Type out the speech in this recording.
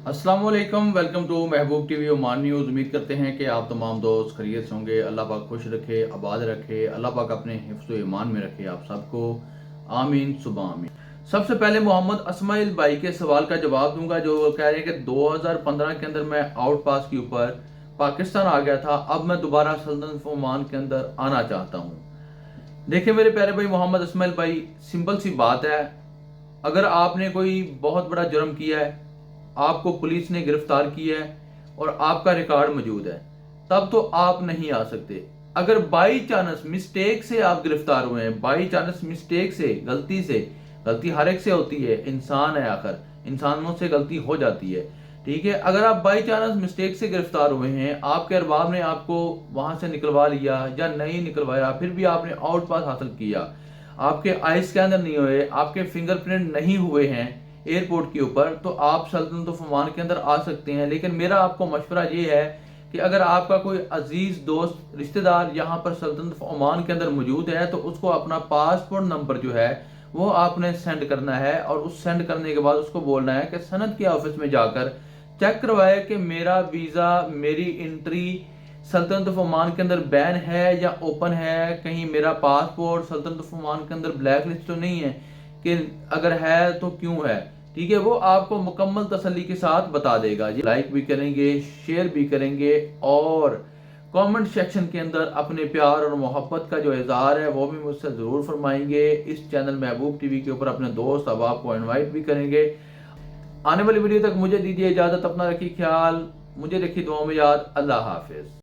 अस्सलाम वालेकुम, welcome to Mehboob TV Oman news. उम्मीद करते हैं कि आप तमाम दोस्त खैरियत से होंगे। अल्लाह पाक खुश रखे, आबाद रखे, अल्लाह पाक अपने हिफ्ज़ व ईमान में रखे आप सबको। आमीन सुबह आमीन। सबसे पहले मोहम्मद अस्माइल भाई के सवाल का जवाब दूंगा, जो कह रहे हैं कि 2015 के अंदर मैं आउट पास के ऊपर पाकिस्तान आ गया था, अब मैं दोबारा सल्तनत ओमान के अंदर आना चाहता हूँ। देखिए मेरे प्यारे भाई मोहम्मद अस्माइल भाई, सिंपल सी बात है, अगर आपने कोई बहुत बड़ा जुर्म किया है, आपको पुलिस ने गिरफ्तार किया है और आपका रिकॉर्ड मौजूद है, तब तो आप नहीं आ सकते। अगर बाई चांस मिस्टेक से आप गिरफ्तार हुए हैं, बाई चांस मिस्टेक से, गलती हर एक से होती है, इंसान है आखिर, इंसानों से गलती हो जाती है, ठीक है। अगर आप बाई चांस मिस्टेक से गिरफ्तार हुए हैं, आपके अरबाब ने आपको वहां से निकलवा लिया या नहीं निकलवाया, फिर भी आपने आउट पास हासिल किया, आपके आई स्कैनर नहीं हुए, आपके फिंगरप्रिंट नहीं हुए हैं एयरपोर्ट के ऊपर, तो आप सल्तनत ओमान के अंदर आ सकते हैं। लेकिन मेरा आपको मशवरा ये है कि अगर आपका कोई अजीज दोस्त रिश्तेदार यहाँ पर सल्तनत ओमान के अंदर मौजूद है, तो उसको अपना पासपोर्ट नंबर जो है वो आपने सेंड करना है, और उस सेंड करने के बाद उसको बोलना है कि सनद के ऑफिस में जाकर चेक करवाए कि मेरा वीज़ा, मेरी एंट्री सल्तनत ओमान के अंदर बैन है या ओपन है, कहीं मेरा पासपोर्ट सल्तनत ओमान के अंदर ब्लैक लिस्ट तो नहीं है, कि अगर है तो क्यों है, ठीक है। वो आपको मुकम्मल तसल्ली के साथ बता देगा। जी लाइक भी करेंगे, शेयर भी करेंगे, और कमेंट सेक्शन के अंदर अपने प्यार और मोहब्बत का जो इजहार है वो भी मुझसे ज़रूर फरमाएंगे। इस चैनल महबूब टीवी के ऊपर अपने दोस्त अहबाब को इनवाइट भी करेंगे। आने वाली वीडियो तक मुझे दीजिए इजाज़त, अपना रखिए ख्याल, मुझे रखिए दुआ में याद। अल्लाह हाफिज़।